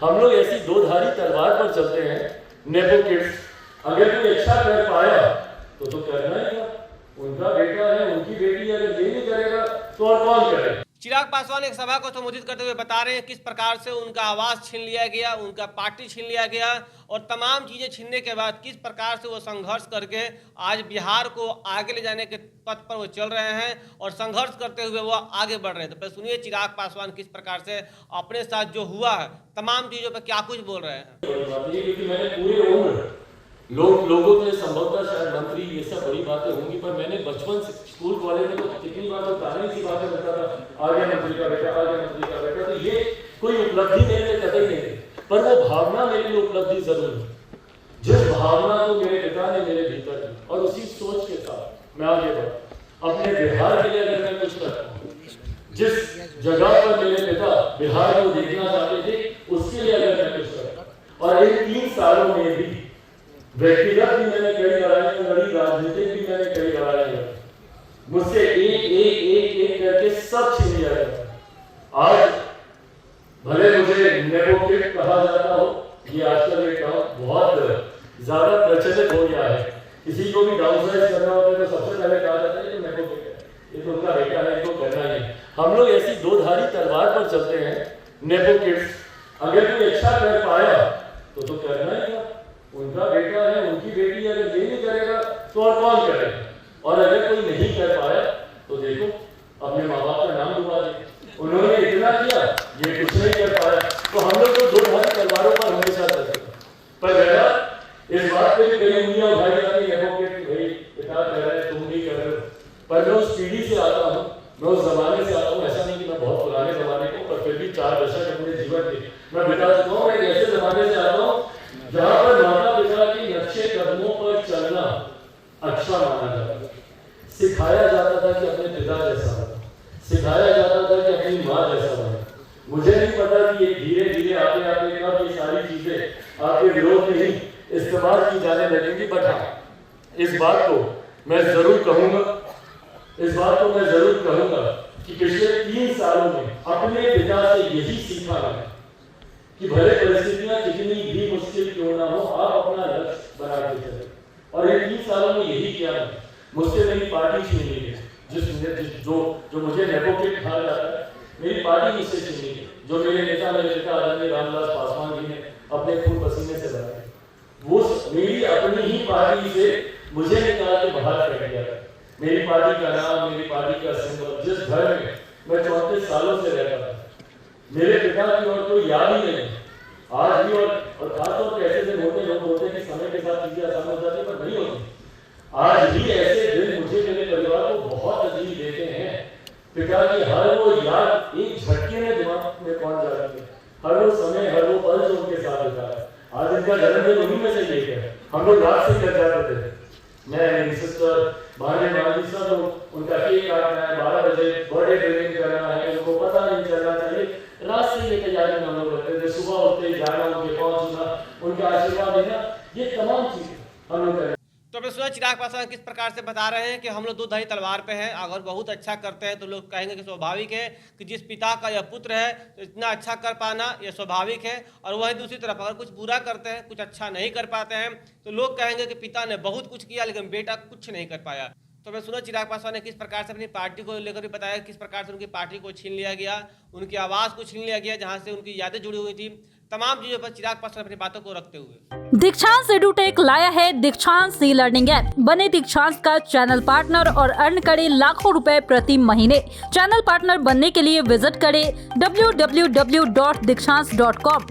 हम लोग ऐसी दो धारी तलवार पर चलते हैं। नेपो किड्स, अगर कोई अच्छा कर पाया तो करना ही था, उनका बेटा है, उनकी बेटी, अगर ये नहीं करेगा तो और कौन करेगा। चिराग पासवान एक सभा को संबोधित करते हुए बता रहे हैं किस प्रकार से उनका आवास छीन लिया गया, उनका पार्टी छीन लिया गया और तमाम चीजें छीनने के बाद किस प्रकार से वो संघर्ष करके आज बिहार को आगे ले जाने के पथ पर वो चल रहे हैं और संघर्ष करते हुए वो आगे बढ़ रहे हैं। तो सुनिए चिराग पासवान किस प्रकार से अपने साथ जो हुआ है तमाम चीजों पर क्या कुछ बोल रहे हैं। लोगों के संभवतः शायद मंत्री ये सब बड़ी बातें होंगी, पर मैंने बचपन से स्कूल कॉलेज में तो कितनी बार तो तारीफ सी बातें करता था, आ गया मंत्री का बेटा, आ गया मंत्री का बेटा। तो ये कोई उपलब्धि मेरे लिए कतई नहीं थी, पर वो भावना मेरे लिए उपलब्धि जरूर है, जिस भावना को मेरे पिता ने मेरे भीतर दी, और उसी सोच के साथ मैं आगे बढ़ा। अपने बिहार के लिए अगर मैं कुछ करता हूँ, जिस जगह पर मेरे पिता बिहार को देखना चाहते थे, उसके लिए अगर मैं कुछ करता, और इन 3 सालों में भी व्यक्तिगत भी मैंने कई लड़ाइयां लड़ी, राजनीतिक भी मैंने कई लड़ाइयां लड़ी, मुझसे एक करके सब छीन लिया गया। आज भले मुझे नेपो किड कहा जाता हो, ये आजकल एक बहुत ज्यादा प्रचलित हो गया है। किसी को भी डाउनसाइज करना होता है तो सबसे पहले कहा जाता है कि नेपो किड है, ये तो उनका बेटा है, इनको करना ही है। हम लोग ऐसी दो धारी तलवार पर चलते हैं। नेपो किड्स, अगर कोई अच्छा कर पाया तो करना ही था, उनका बेटा है, उनकी बेटी, अगर ये नहीं करेगा तो और कौन करेगा। और अगर कोई नहीं कर पाया तो देखो अपने माँ बाप का नाम डुबा दिया। उन्होंने इतना किया, ये कुछ नहीं कर पाया, तो हम लोग तो दो धारी तलवारों पर हमेशा चलते हैं। पर इस बात पे भी कई उंगलियां उठाई जाती है कि भाई पिता कर रहे हैं, तुम नहीं कर रहे हो। पर मैं उस पीढ़ी से आता हूँ, मैं उस जमाने से आता हूँ। ऐसा नहीं कि मैं बहुत पुराने जमाने को, पर फिर भी 4 दशक अपने जीवन के मैं बिता चुका हूँ। एक ऐसे जमाने से आता हूँ जहां पर माता पिता के अच्छे कदमों पर चलना अच्छा माना जाता था। सिखाया जाता था कि अपने पिता जैसा बनो, सिखाया जाता था कि अपनी माँ जैसा बनो। मुझे नहीं पता कि ये धीरे धीरे आते आते कब ये सारी चीजें आपके विरोध में ही इस्तेमाल की जाने लगेंगी। बट हाँ, इस बात को मैं जरूर कहूंगा कि पिछले 3 सालों में अपने पिता से यही सीखा है कि भले परिस्थितियां कितनी भी मुश्किल क्यों ना हो, आप अपना लक्ष्य बना के चले। और इन 3 सालों में यही किया है। मुझसे मेरी पार्टी छीन ली गई, जो मुझे नेपो किड कहा जाता है, मेरी पार्टी मुझसे छीन ली गई, जो मेरे नेता मेरे पिता आदरणीय रामविलास पासवान जी ने अपने खून पसीने से बनाई। वो मेरी अपनी ही पार्टी से मुझे निकाल के बाहर कर दिया। मेरी पार्टी का नाम, मेरी पार्टी का सिंबल, जिस घर में मैं 34 सालों से रहता था, मेरे पिता की और कोई याद ही नहीं आज भी। और खासतौर पर ऐसे दिन होते, लोग बोलते हैं कि समय के साथ चीजें आसान हो जाती है, पर नहीं होती। आज भी ऐसे दिन मुझे मेरे परिवार को बहुत अजीब देते हैं। पिता की हर वो याद एक झटके में दिमाग में पहुंच जाती है, हर वो समय, हर वो पल जो उनके साथ होता है। आज इनका जन्मदिन उन्हीं में से एक है। हम लोग रात से लग जाते थे, मैं, मेरी सिस्टर, भाई सब लोग, उनका केक काटना है, 12 बजे बर्थडे ड्रिंक करना है, उनको पता नहीं चलना चाहिए। रात से लेकर जाने में हम लोग रहते थे, सुबह उठते ही जाना, उनके पहुंचना, उनका आशीर्वाद लेना, ये तमाम चीजें हम लोग करें। तो अपने सुना चिराग पासवान किस प्रकार से बता रहे हैं कि हम लोग दो धारी तलवार पे हैं। अगर बहुत अच्छा करते हैं तो लोग कहेंगे कि स्वाभाविक है कि जिस पिता का यह पुत्र है तो इतना अच्छा कर पाना यह स्वाभाविक है। और वहीं दूसरी तरफ अगर कुछ बुरा करते हैं, कुछ अच्छा नहीं कर पाते हैं, तो लोग कहेंगे कि पिता ने बहुत कुछ किया लेकिन बेटा कुछ नहीं कर पाया। तो मैं सुना चिराग पासवान ने किस प्रकार से अपनी पार्टी को लेकर भी बताया, किस प्रकार से उनकी पार्टी को छीन लिया गया, उनकी आवाज़ को छीन लिया गया, जहां से उनकी यादें जुड़ी हुई थी। तमाम चीजों पर चिराग पासवान अपनी बातों को रखते हुए दीक्षांत एडुटेक लाया है दीक्षांत ई लर्निंग ऐप। बने दीक्षांत का चैनल पार्टनर और अर्न करें लाखों रुपए प्रति महीने। चैनल पार्टनर बनने के लिए विजिट करें www.दीक्षांत.com।